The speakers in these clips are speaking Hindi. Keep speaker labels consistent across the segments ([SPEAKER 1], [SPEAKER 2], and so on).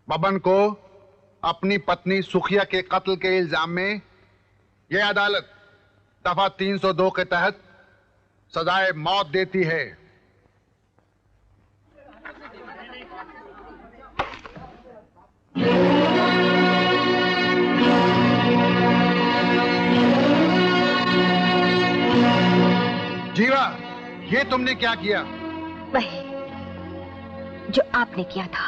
[SPEAKER 1] बबन को अपनी पत्नी सुखिया के कत्ल के इल्जाम में यह अदालत दफा 302 के तहत सजाए मौत देती है। जीवा, ये तुमने क्या किया?
[SPEAKER 2] वही जो आपने किया था।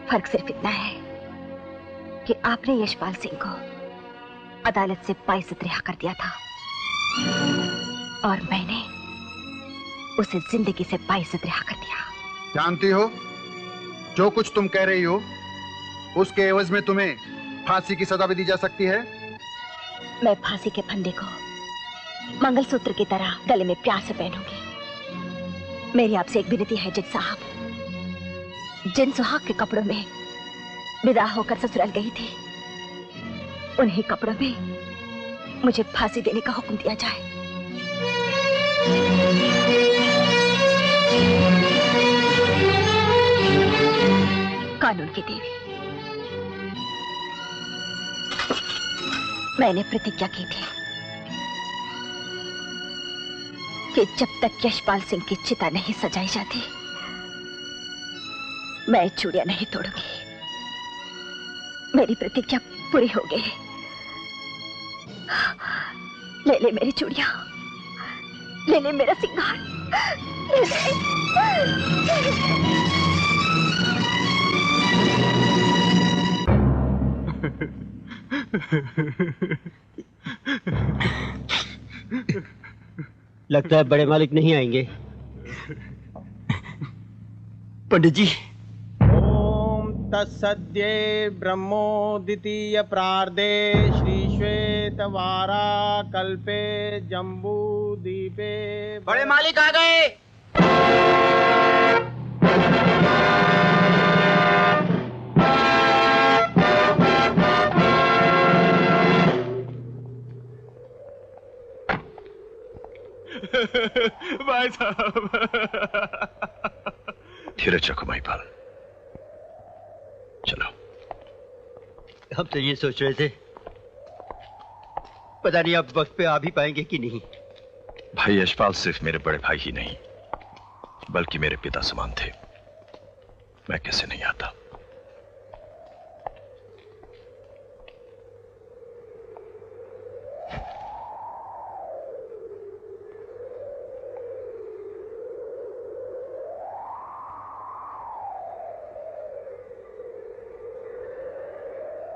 [SPEAKER 2] फर्क सिर्फ इतना है कि आपने यशपाल सिंह को अदालत से बाइज्जत रिहा कर दिया था और मैंने उसे जिंदगी से बाइज्जत रिहा कर दिया।
[SPEAKER 1] जानती हो, जो कुछ तुम कह रही हो उसके एवज में तुम्हें फांसी की सजा भी दी जा सकती है।
[SPEAKER 2] मैं फांसी के फंदे को मंगलसूत्र की तरह गले में प्यार से पहनूंगी। मेरी आपसे एक विनती है जज साहब, जिन सुहाग के कपड़ों में विदा होकर ससुराल गई थी, उन्हीं कपड़ों में मुझे फांसी देने का हुक्म दिया जाए। कानून की देवी, मैंने प्रतिज्ञा की थी कि जब तक यशपाल सिंह की चिता नहीं सजाई जाती, मैं चूड़ियां नहीं तोड़ूंगी। मेरी प्रतिज्ञा पूरी हो गई। ले ले मेरी चूड़ियां, ले ले मेरा सिंगार, ले
[SPEAKER 3] ले। लगता है बड़े मालिक नहीं आएंगे। पंडित जी।
[SPEAKER 4] ओम तत्सद्ये ब्रह्मोदितीय प्रार्दे श्री श्वेत वारा कल्पे जम्बू दीपे।
[SPEAKER 5] बड़े मालिक आ गए।
[SPEAKER 6] भाई साहब।
[SPEAKER 7] धीरज रखो महिपाल, चलो।
[SPEAKER 3] हम तो ये सोच रहे थे, पता नहीं आप वक्त पे आ भी पाएंगे कि नहीं।
[SPEAKER 7] भाई यशपाल सिर्फ मेरे बड़े भाई ही नहीं, बल्कि मेरे पिता समान थे। मैं कैसे नहीं आता।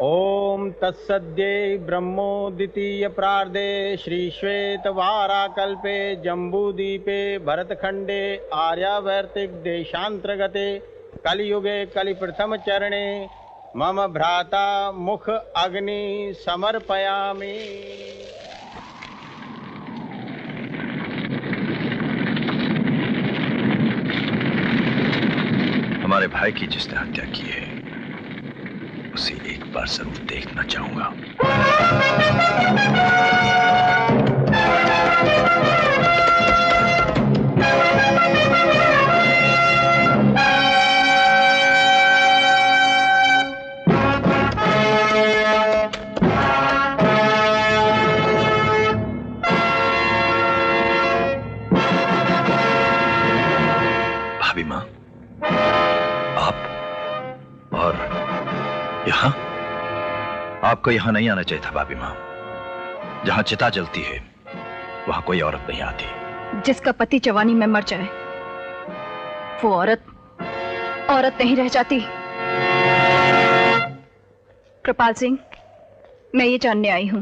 [SPEAKER 4] ओम तत्सद्ये ब्रह्मोदितीय प्रार्दे श्री श्वेत वारा कल्पे जम्बूदीपे भरतखंडे आर्यावर्तिक देशांतर्गते कलियुगे कलिप्रथम चरणे मम भ्राता मुख अग्नि समर्पयामि।
[SPEAKER 7] हमारे भाई की जिसने हत्या की है उसे एक बार जरूर देखना चाहूंगा। भाभी माँ, आप और यहाँ? आपको यहाँ नहीं आना चाहिए था भाभी माँ। जहाँ चिता जलती है वहाँ कोई औरत नहीं आती।
[SPEAKER 8] जिसका पति जवानी में मर जाए वो औरत नहीं रह जाती। कृपाल सिंह, मैं ये जानने आई हूं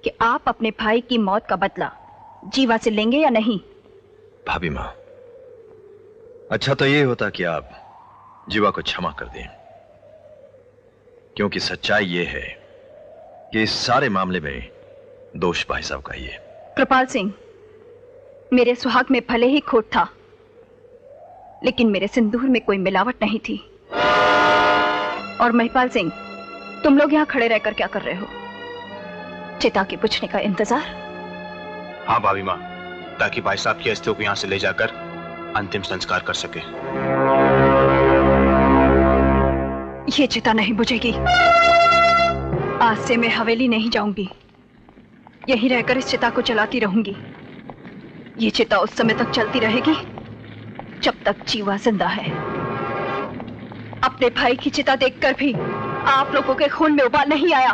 [SPEAKER 8] कि आप अपने भाई की मौत का बदला जीवा से लेंगे या नहीं।
[SPEAKER 7] भाभी माँ, अच्छा तो ये होता कि आप जीवा को क्षमा कर दें, क्योंकि सच्चाई ये है कि इस सारे मामले में दोष भाई साहब का ही है।
[SPEAKER 8] कृपाल सिंह, मेरे सुहाग में भले ही खोट था, लेकिन मेरे सिंदूर में कोई मिलावट नहीं थी। और महिपाल सिंह, तुम लोग यहाँ खड़े रहकर क्या कर रहे हो? चिता के पूछने का इंतजार?
[SPEAKER 6] हाँ भाभी माँ, ताकि भाई साहब की अस्थियों को यहाँ से ले जाकर अंतिम संस्कार कर सके।
[SPEAKER 8] ये चिता नहीं बुझेगी। आज से मैं हवेली नहीं जाऊंगी, यहीं रहकर इस चिता को चलाती रहूंगी। ये चिता उस समय तक चलती रहेगी जब तक जीवा जिंदा है। अपने भाई की चिता देखकर भी आप लोगों के खून में उबाल नहीं आया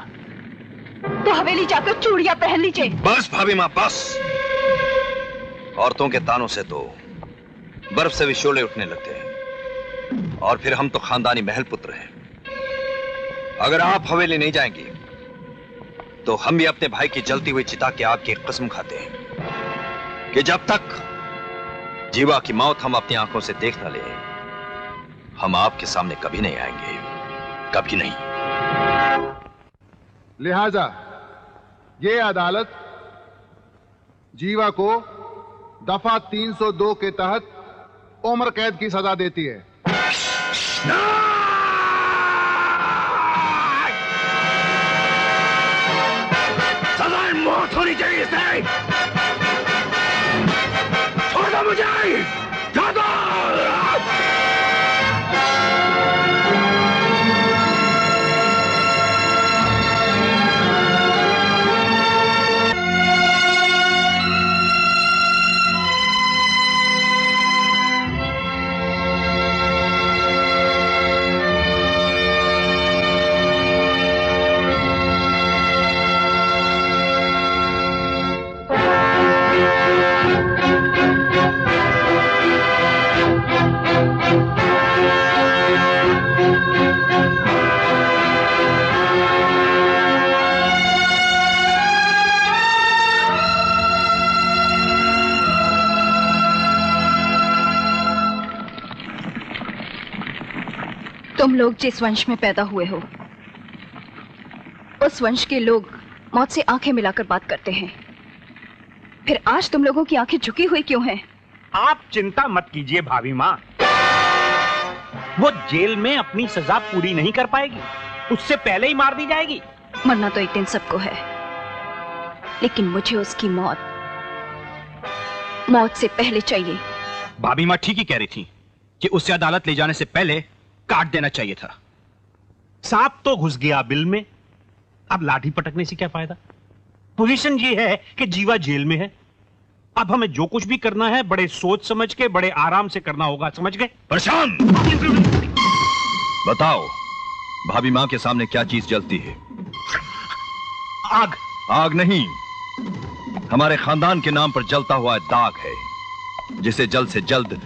[SPEAKER 8] तो हवेली जाकर चूड़ियां पहन लीजिए।
[SPEAKER 7] बस भाभी माँ बस। औरतों के तानों से तो बर्फ से भी शोले उठने लगते हैं, और फिर हम तो खानदानी महल पुत्र हैं। अगर आप हवेली नहीं जाएंगी तो हम भी अपने भाई की जलती हुई चिता की आग की कसम खाते हैं कि जब तक जीवा की मौत हम अपनी आंखों से देख न ले, हम आपके सामने कभी नहीं आएंगे, कभी नहीं।
[SPEAKER 1] लिहाजा ये अदालत जीवा को दफा 302 के तहत उम्र कैद की सजा देती है।
[SPEAKER 7] सजाए मौत होनी चाहिए इसे। छोड़ दो मुझे, छोड़ दो।
[SPEAKER 8] तुम लोग जिस वंश में पैदा हुए हो उस वंश के लोग मौत से आंखें मिलाकर बात करते हैं। फिर आज तुम लोगों की आंखें झुकी हुई क्यों हैं?
[SPEAKER 9] आप चिंता मत कीजिए भाभी माँ, वो जेल में अपनी सजा पूरी नहीं कर पाएगी, उससे पहले ही मार दी जाएगी।
[SPEAKER 8] मरना तो एक दिन सबको है, लेकिन मुझे उसकी मौत से पहले चाहिए।
[SPEAKER 6] भाभी माँ ठीक ही कह रही थी कि उसे अदालत ले जाने से पहले काट देना चाहिए था।
[SPEAKER 9] सांप तो घुस गया बिल में, अब लाठी पटकने से क्या फायदा। पोजीशन ये है कि जीवा जेल में है, अब हमें जो कुछ भी करना है बड़े सोच समझ के, बड़े आराम से करना होगा, समझ गए?
[SPEAKER 7] प्रशांत, बताओ भाभी माँ के सामने क्या चीज जलती है?
[SPEAKER 9] आग।
[SPEAKER 7] आग नहीं, हमारे खानदान के नाम पर जलता हुआ दाग है, जिसे जल्द से जल्द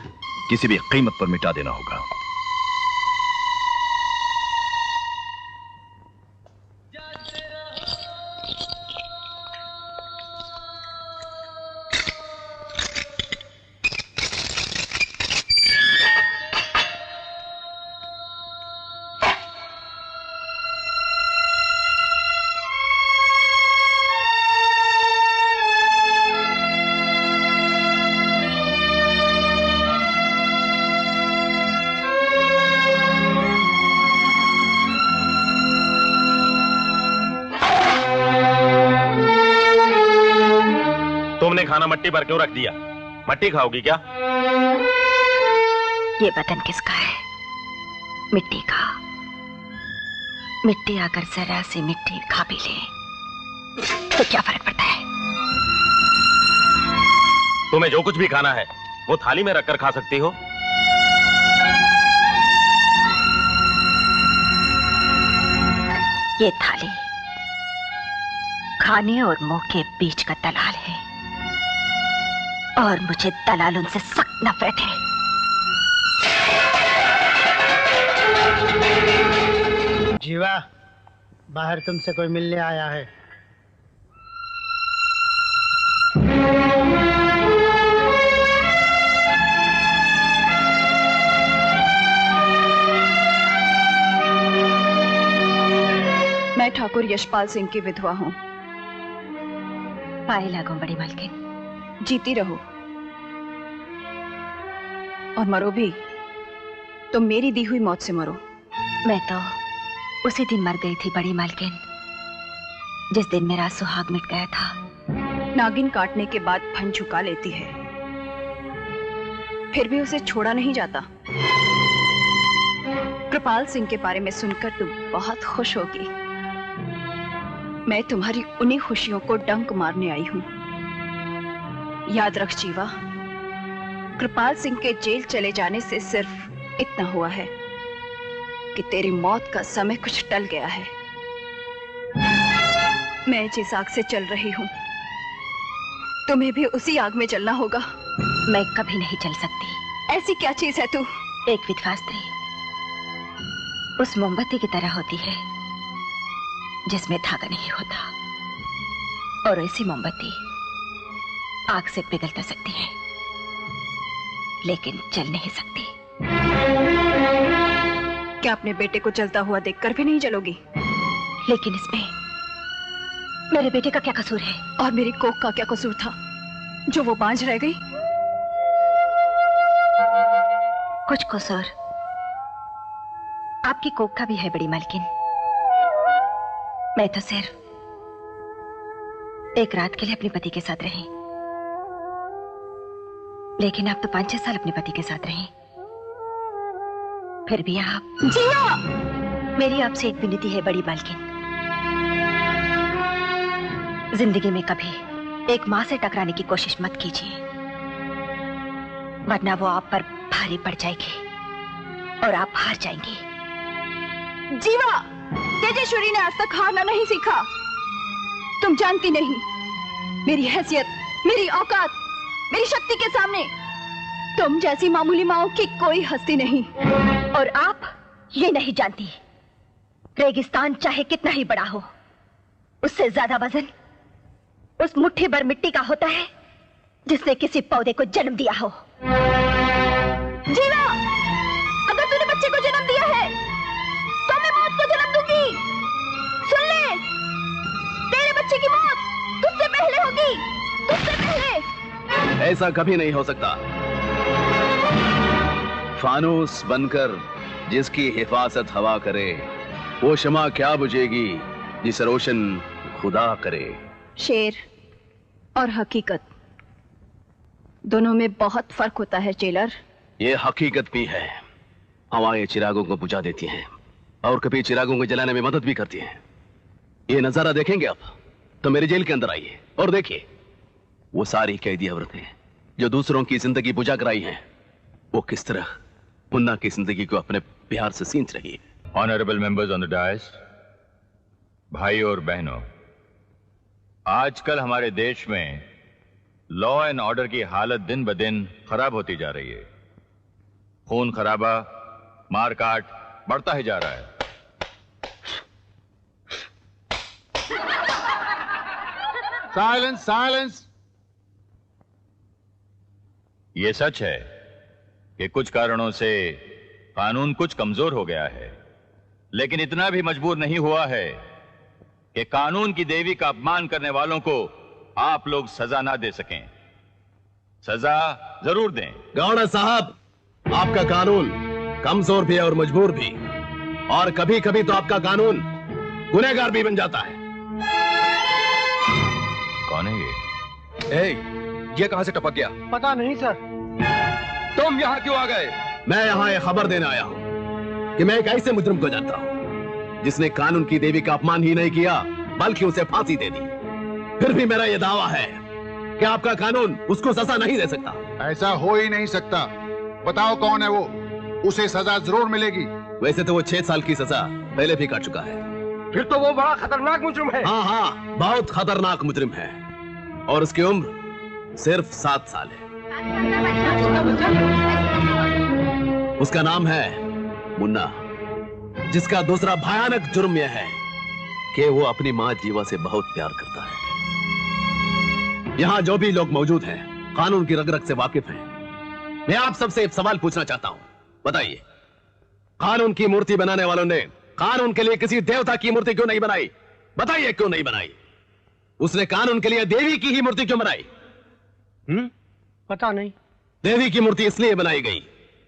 [SPEAKER 7] किसी भी कीमत पर मिटा देना होगा।
[SPEAKER 9] तुमने खाना मट्टी पर क्यों रख दिया? मट्टी खाओगी क्या?
[SPEAKER 2] ये बदन किसका है? मिट्टी का। मिट्टी अगर जरा सी मिट्टी खा भी ले तो क्या फर्क पड़ता है?
[SPEAKER 9] तुम्हें जो कुछ भी खाना है वो थाली में रखकर खा सकती हो।
[SPEAKER 2] ये थाली खाने और मुंह के बीच का दलाल है, और मुझे दलालों से सख्त नफरत है।
[SPEAKER 4] जीवा, बाहर तुमसे कोई मिलने आया है।
[SPEAKER 8] मैं ठाकुर यशपाल सिंह की विधवा हूँ।
[SPEAKER 2] पाए लागो बड़ी मालकिन।
[SPEAKER 8] जीती रहो और मरो भी तो मेरी दी हुई मौत से मरो।
[SPEAKER 2] मैं तो उसी दिन मर गई थी बड़ी मालकिन, जिस दिन मेरा सुहाग मिट गया था।
[SPEAKER 8] नागिन काटने के बाद फन झुका लेती है, फिर भी उसे छोड़ा नहीं जाता। कृपाल सिंह के बारे में सुनकर तुम बहुत खुश होगी। मैं तुम्हारी उन्हीं खुशियों को डंक मारने आई हूं। याद रख जीवा, कृपाल सिंह के जेल चले जाने से सिर्फ इतना हुआ है कि तेरी मौत का समय कुछ टल गया है। मैं जिस आग से चल रही हूं, तुम्हें भी उसी आग में जलना होगा।
[SPEAKER 2] मैं कभी नहीं चल सकती।
[SPEAKER 8] ऐसी क्या चीज है तू?
[SPEAKER 2] एक विधवा स्त्री उस मोमबत्ती की तरह होती है जिसमें धागा नहीं होता, और ऐसी मोमबत्ती आग से पिघल तो सकती है लेकिन जल नहीं सकती।
[SPEAKER 8] क्या अपने बेटे को जलता हुआ देखकर भी नहीं जलोगी?
[SPEAKER 2] लेकिन इसमें मेरे बेटे का क्या कसूर है?
[SPEAKER 8] और मेरी कोख का क्या कसूर था जो वो बांझ रह गई?
[SPEAKER 2] कुछ कसूर आपकी कोख का भी है बड़ी मालकिन। मैं तो सिर्फ एक रात के लिए अपने पति के साथ रही, लेकिन आप तो 5-6 साल अपने पति के साथ रही। फिर भी आप
[SPEAKER 8] जिया!
[SPEAKER 2] मेरी आपसे एक विनती है बड़ी मालकिन, जिंदगी में कभी एक मां से टकराने की कोशिश मत कीजिए, वरना वो आप पर भारी पड़ जाएगी और आप हार जाएंगी।
[SPEAKER 8] जीवा, तेजेश्वरी ने आज तक हारना नहीं सीखा। तुम जानती नहीं, मेरी हैसियत, मेरी औकात, मेरी शक्ति के सामने तुम जैसी मामूली माओ की कोई हस्ती नहीं।
[SPEAKER 2] और आप ये नहीं जानती, रेगिस्तान चाहे कितना ही बड़ा हो, उससे ज्यादा वजन उस मुट्ठी भर मिट्टी का होता है जिसने किसी पौधे को जन्म दिया हो।
[SPEAKER 8] जीवा, अगर तूने बच्चे को जन्म दिया है तो मैं मौत को जन्म दूंगी। सुन ले, तेरे बच्चे की मौत तुझसे पहले होगी, तुझसे पहले।
[SPEAKER 10] ऐसा कभी नहीं हो सकता। फानूस बनकर जिसकी हिफाजत हवा करे, वो शमा क्या बुझेगी जिसे रोशन खुदा करे।
[SPEAKER 8] शेर और हकीकत दोनों में बहुत फर्क होता है जेलर।
[SPEAKER 10] ये हकीकत भी है, हवाएं चिरागों को बुझा देती हैं और कभी चिरागों को जलाने में मदद भी करती हैं। ये नजारा देखेंगे आप तो मेरे जेल के अंदर आइए और देखिए वो सारी कैदी औरतें जो दूसरों की जिंदगी बुझा कराई हैं, वो किस तरह मुन्ना की जिंदगी को अपने प्यार से सींच रही है।
[SPEAKER 11] Honourable members on the dais, भाई और बहनों, आजकल हमारे देश में लॉ एंड ऑर्डर की हालत दिन ब दिन खराब होती जा रही है। खून खराबा, मारकाट बढ़ता ही जा रहा है।
[SPEAKER 1] Silence, silence.
[SPEAKER 11] यह सच है कि कुछ कारणों से कानून कुछ कमजोर हो गया है, लेकिन इतना भी मजबूर नहीं हुआ है कि कानून की देवी का अपमान करने वालों को आप लोग सजा ना दे सकें। सजा जरूर दें।
[SPEAKER 10] गौड़ा साहब, आपका कानून कमजोर भी है और मजबूर भी, और कभी कभी तो आपका कानून गुनहगार भी बन जाता है।
[SPEAKER 11] कौन है ये?
[SPEAKER 10] ये कहां से टपक गया?
[SPEAKER 4] पता नहीं सर।
[SPEAKER 10] तुम यहाँ क्यों आ गए? मैं यहाँ एक खबर देने आया हूँ कि मैं एक ऐसे मुजरिम को जानता हूँ जिसने कानून की देवी का अपमान ही नहीं किया बल्कि उसे फांसी दे दी। फिर भी मेरा यह दावा है कि आपका कानून उसको सजा नहीं दे सकता।
[SPEAKER 1] ऐसा हो ही नहीं सकता। बताओ कौन है वो, उसे सजा जरूर मिलेगी।
[SPEAKER 10] वैसे तो वो 6 साल की सजा पहले भी काट चुका है।
[SPEAKER 4] फिर तो वो बड़ा खतरनाक मुजरिम है।
[SPEAKER 10] हाँ हाँ, बहुत खतरनाक मुजरिम है, और उसकी उम्र सिर्फ 7 साल है। उसका नाम है मुन्ना, जिसका दूसरा भयानक जुर्म यह है कि वो अपनी मां जीवा से बहुत प्यार करता है। यहां जो भी लोग मौजूद हैं कानून की रग रग से वाकिफ हैं। मैं आप सबसे एक सवाल पूछना चाहता हूं, बताइए, कानून की मूर्ति बनाने वालों ने कानून के लिए किसी देवता की मूर्ति क्यों नहीं बनाई? बताइए क्यों नहीं बनाई? उसने कानून के लिए देवी की ही मूर्ति क्यों बनाई?
[SPEAKER 4] पता नहीं।
[SPEAKER 10] देवी की मूर्ति इसलिए बनाई गई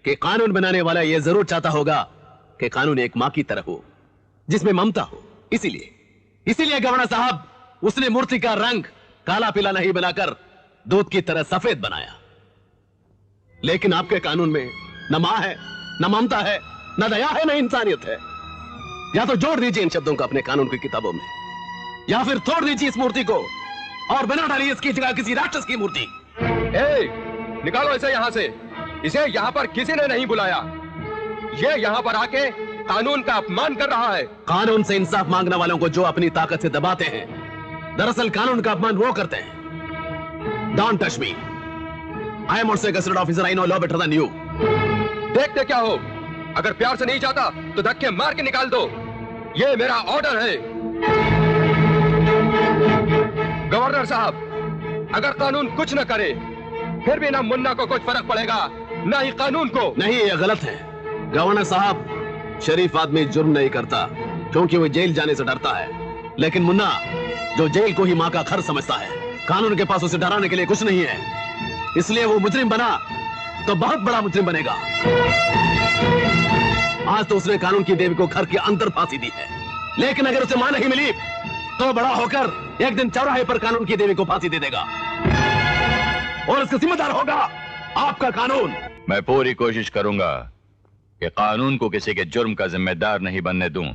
[SPEAKER 10] कि कानून बनाने वाला यह जरूर चाहता होगा कि कानून एक मां की तरह हो जिसमें ममता हो। इसीलिए गवर्नर साहब, उसने मूर्ति का रंग काला पीला नहीं बनाकर दूध की तरह सफेद बनाया। लेकिन आपके कानून में न मां है, न ममता है, न दया है, न इंसानियत है। या तो जोड़ दीजिए इन शब्दों को अपने कानून की किताबों में, या फिर तोड़ दीजिए इस मूर्ति को और बना डालिए इसकी जगह किसी राक्षस की मूर्ति।
[SPEAKER 12] निकालो इसे यहां से। इसे यहां पर किसी ने नहीं बुलाया। ये यहां पर आके कानून का अपमान कर रहा है।
[SPEAKER 10] कानून से इंसाफ मांगने वालों को जो अपनी ताकत से दबाते हैं, दरअसल कानून का अपमान वो करते हैं। Don't touch me, I am also a gazetted officer, I know law better than you.
[SPEAKER 12] देखते क्या हो, अगर प्यार से नहीं चाहता तो धक्के मार के निकाल दो। ये मेरा ऑर्डर है। गवर्नर साहब, अगर कानून कुछ न करे फिर भी ना मुन्ना को कुछ फर्क पड़ेगा, ना ही कानून को।
[SPEAKER 10] नहीं, ये गलत है। गवर्नर साहब, शरीफ आदमी जुर्म नहीं करता क्योंकि वो जेल जाने से डरता है, लेकिन मुन्ना जो जेल को ही मां का घर समझता है, कानून के पास उसे डराने के लिए कुछ नहीं है, इसलिए वो मुजरिम बना तो बहुत बड़ा मुजरिम बनेगा। आज तो उसने कानून की देवी को घर के अंदर फांसी दी है, लेकिन अगर उसे मां नहीं मिली तो बड़ा होकर एक दिन चौराहे पर कानून की देवी को फांसी दे देगा और इसका जिम्मेदार होगा आपका कानून।
[SPEAKER 11] मैं पूरी कोशिश करूंगा कि कानून को किसी के जुर्म का जिम्मेदार नहीं बनने दूं।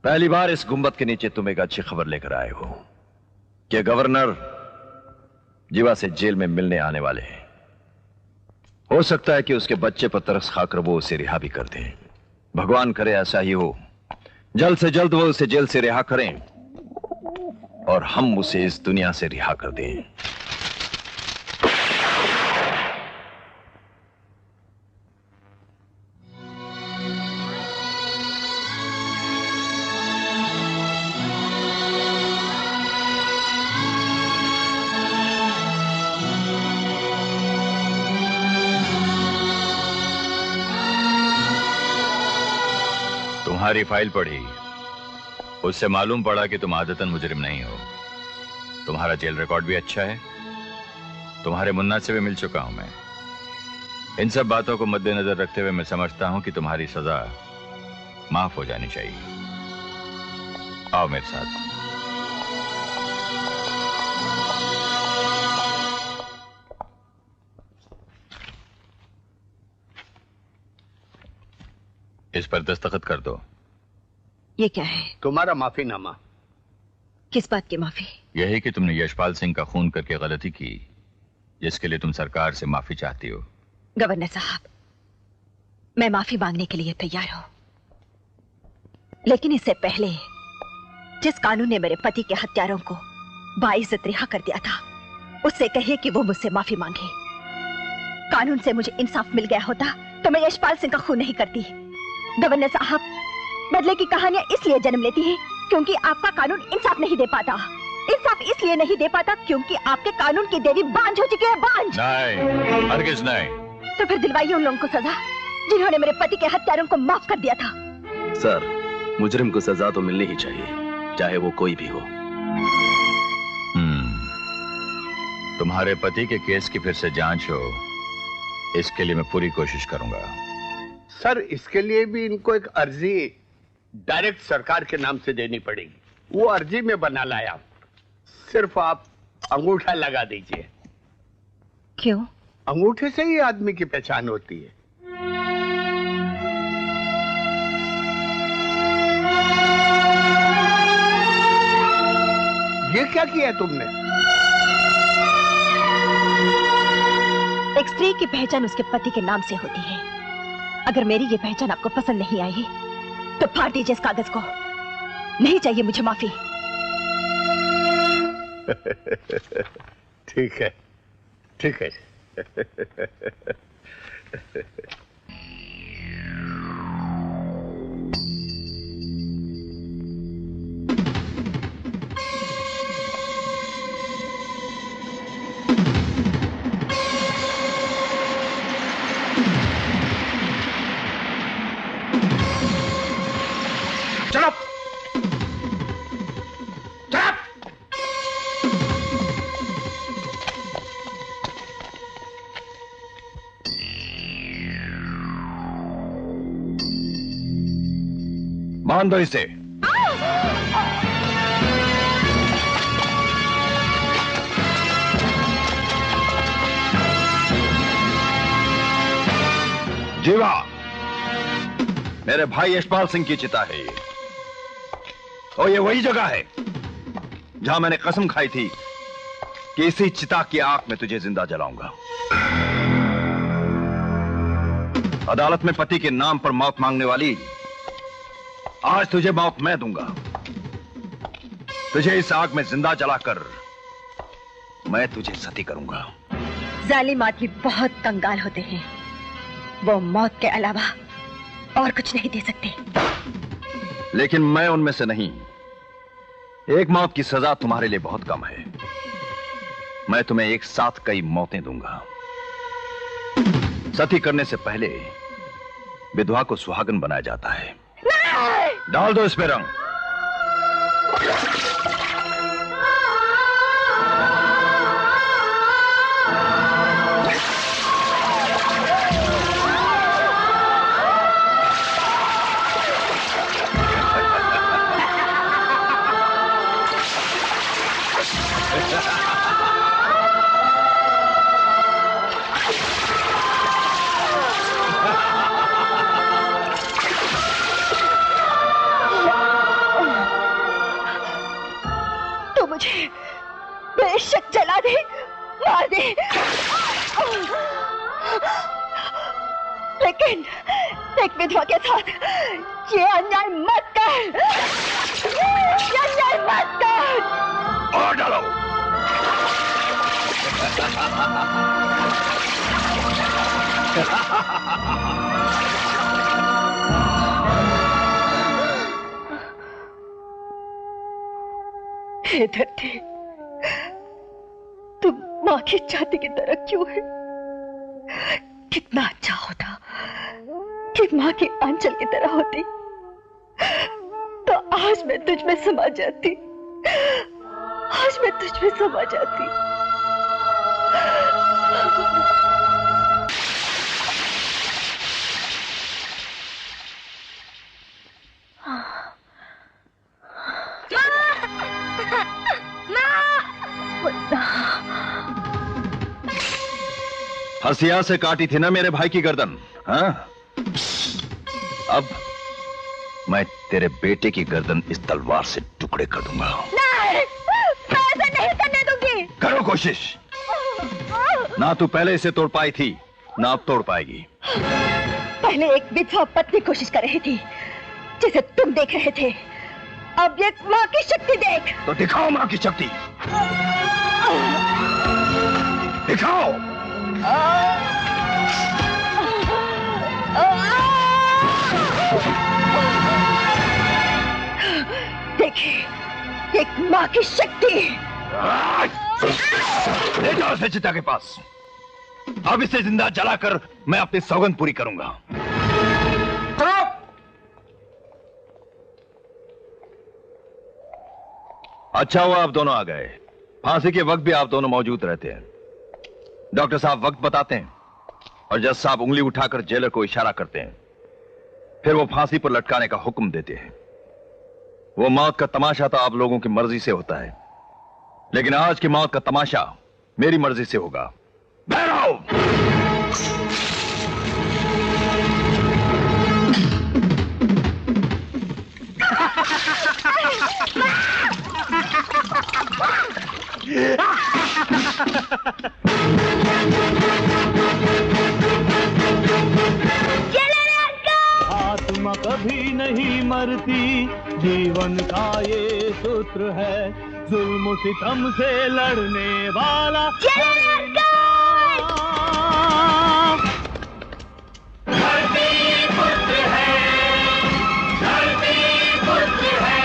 [SPEAKER 7] पहली बार इस गुंबद के नीचे तुम एक अच्छी खबर लेकर आए हो कि गवर्नर जीवा से जेल में मिलने आने वाले हैं। हो सकता है कि उसके बच्चे पर तरस खाकर वो उसे रिहा भी कर दें। भगवान करे ऐसा ही हो। जल्द से जल्द वो उसे जेल से रिहा करें और हम उसे इस दुनिया से रिहा कर दें।
[SPEAKER 11] तुम्हारी फाइल पढ़ी, उससे मालूम पड़ा कि तुम आदतन मुजरिम नहीं हो। तुम्हारा जेल रिकॉर्ड भी अच्छा है। तुम्हारे मुन्ना से भी मिल चुका हूं मैं। इन सब बातों को मद्देनजर रखते हुए मैं समझता हूं कि तुम्हारी सजा माफ हो जानी चाहिए। आओ मेरे साथ। इस पर दस्तखत कर दो।
[SPEAKER 2] ये क्या है?
[SPEAKER 13] तुम्हारा माफीनामा।
[SPEAKER 2] किस बात की माफी?
[SPEAKER 11] यही कि तुमने यशपाल सिंह का खून करके गलती की, जिसके लिए तुम सरकार से माफी चाहती हो।
[SPEAKER 2] गवर्नर साहब, मैं माफी मांगने के लिए तैयार हूं, लेकिन इससे पहले जिस कानून ने मेरे पति के हत्यारों को बाइज्जत रिहा कर दिया था, उससे कहिए कि वो मुझसे माफी मांगे। कानून से मुझे इंसाफ मिल गया होता तो मैं यशपाल सिंह का खून नहीं करती। गवर्नर साहब, बदले की कहानियां इसलिए जन्म लेती हैं क्योंकि आपका कानून इंसाफ नहीं दे पाता। इंसाफ इसलिए नहीं दे पाता क्योंकि आपके कानून की देवी बांझ हो चुकी है। बांझ
[SPEAKER 11] नहीं, हरगिज नहीं।
[SPEAKER 2] तो फिर दिलवाइए उन लोगों को सजा जिन्होंने मेरे पति के हत्यारों को माफ कर दिया था।
[SPEAKER 10] सर, मुजरिम को सजा तो मिलनी ही चाहिए, चाहे वो कोई भी हो।
[SPEAKER 11] तुम्हारे पति के केस की फिर से जांच हो, इसके लिए मैं पूरी कोशिश करूंगा।
[SPEAKER 13] सर, इसके लिए भी इनको एक अर्जी डायरेक्ट सरकार के नाम से देनी पड़ेगी। वो अर्जी में बना लाया, सिर्फ आप अंगूठा लगा दीजिए।
[SPEAKER 2] क्यों?
[SPEAKER 13] अंगूठे से ही आदमी की पहचान होती है। ये क्या किया तुमने?
[SPEAKER 2] एक स्त्री की पहचान उसके पति के नाम से होती है। अगर मेरी ये पहचान आपको पसंद नहीं आई तो फाड़ दीजिए इस कागज को। नहीं चाहिए मुझे माफी।
[SPEAKER 13] ठीक है, ठीक है।
[SPEAKER 9] चलो
[SPEAKER 7] मान दो इसे। मेरे भाई यशपाल सिंह की चिता है ये, और ये वही जगह है जहां मैंने कसम खाई थी कि इसी चिता की आग में तुझे जिंदा जलाऊंगा। अदालत में पति के नाम पर मौत मांगने वाली, आज तुझे मौत मैं दूंगा। तुझे इस आग में जिंदा जलाकर मैं तुझे सती करूंगा।
[SPEAKER 2] जालिम आदमी बहुत कंगाल होते हैं, वो मौत के अलावा और कुछ नहीं दे सकते।
[SPEAKER 7] लेकिन मैं उनमें से नहीं। एक मौत की सजा तुम्हारे लिए बहुत कम है। मैं तुम्हें एक साथ कई मौतें दूंगा। सती करने से पहले विधवा को सुहागन बनाया जाता है। डाल दो इस पे रंग।
[SPEAKER 2] मुझे बेशक जला दे, मार दे, लेकिन एक विधवा के साथ ये अन्याय मत कर, ये अन्याय मत कर।
[SPEAKER 7] और डालो।
[SPEAKER 2] हे धरती, तुम माँ की छाती की तरह क्यों है? कितना अच्छा होता कि माँ की आंचल की तरह होती, तो आज मैं तुझ में समा जाती, आज मैं तुझ में समा जाती।
[SPEAKER 7] हसिया से काटी थी ना मेरे भाई की गर्दन, हाँ? अब मैं तेरे बेटे की गर्दन इस तलवार से टुकड़े कर दूंगा।
[SPEAKER 2] नहीं, मैं ऐसा नहीं करने दूंगी।
[SPEAKER 7] करो कोशिश। ना तू पहले इसे तोड़ पाई थी, ना अब तोड़ पाएगी।
[SPEAKER 2] पहले एक विधवा पत्नी कोशिश कर रही थी, जिसे तुम देख रहे थे। अब ये माँ की शक्ति देख।
[SPEAKER 7] तो दिखाओ माँ की शक्ति, दिखाओ।
[SPEAKER 2] देखिए, एक माँ की शक्ति।
[SPEAKER 7] ले जाओ इसे चिता के पास। अब इसे जिंदा जलाकर मैं अपनी सौगंध पूरी करूंगा। अच्छा हुआ आप दोनों आ गए। फांसी के वक्त भी आप दोनों मौजूद रहते हैं। डॉक्टर साहब वक्त बताते हैं और जज साहब उंगली उठाकर जेलर को इशारा करते हैं, फिर वो फांसी पर लटकाने का हुक्म देते हैं। वो मौत का तमाशा तो आप लोगों की मर्जी से होता है, लेकिन आज की मौत का तमाशा मेरी मर्जी से होगा। भैरव!
[SPEAKER 14] आत्मा कभी नहीं मरती, जीवन का ये सूत्र है, जुल्म सितम से लड़ने वाला धरती पुत्र है, धरती पुत्र है।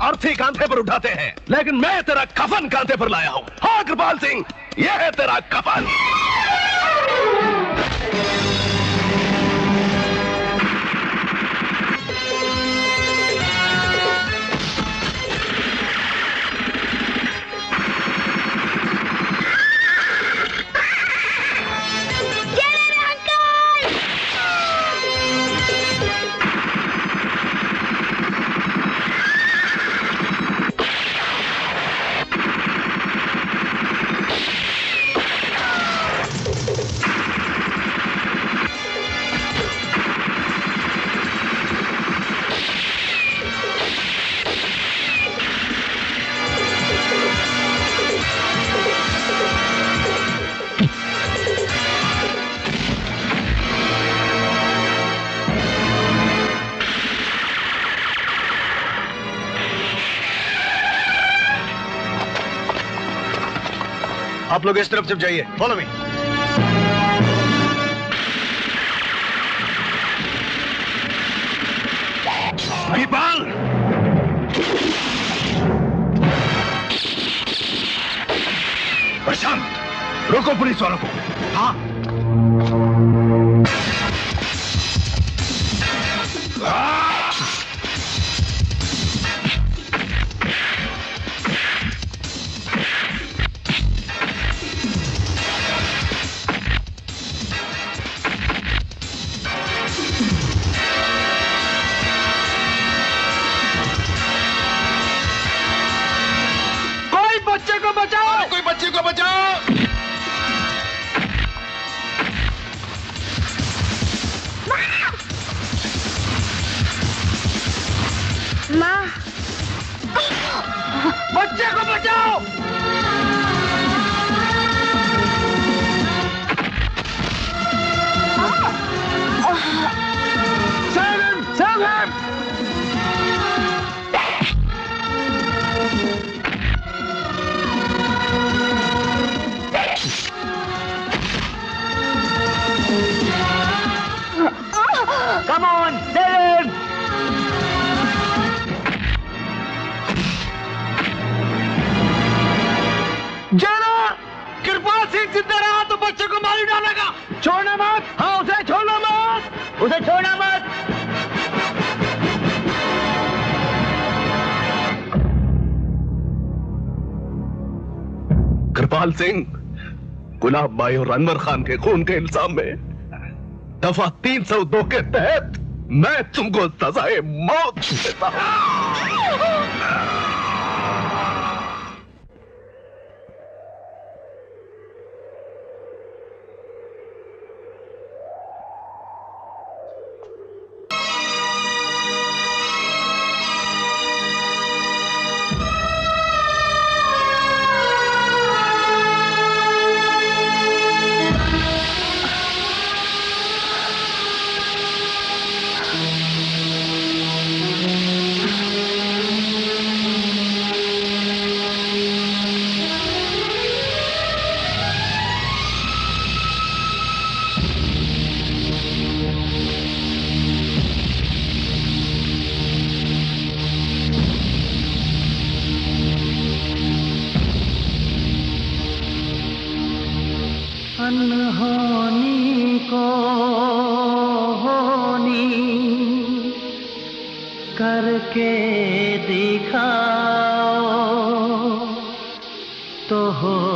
[SPEAKER 10] अर्थी कांधे पर उठाते हैं, लेकिन मैं तेरा कफन कांधे पर लाया हूं। हाँ कृपाल सिंह, यह है तेरा कफन।
[SPEAKER 1] आप लोग इस तरफ जब जाइए, फॉलो मी।
[SPEAKER 10] कृपाल,
[SPEAKER 1] प्रशांत, रोको पुलिस वालों को। हाँ।
[SPEAKER 14] बच्चे को बचाओ,
[SPEAKER 1] कोई बच्चे को बचाओ।
[SPEAKER 14] माँ, बच्चे को बचाओ।
[SPEAKER 1] Save him! Save him!
[SPEAKER 14] Come on, save him!
[SPEAKER 1] जाना! कृपाल सिंह जिंदा रहा तो बच्चे को मार ही डालेगा। छोड़ना मत। हाँ, उसे छोड़ना मत।
[SPEAKER 14] उसे छोड़ना मत।
[SPEAKER 10] कृपाल सिंह, गुलाब बाई और अनवर खान के खून के इल्जाम में दफा 302 के तहत मैं तुमको सजाए मौत देता हूं।
[SPEAKER 14] अनहोनी को होनी करके दिखाओ तो हो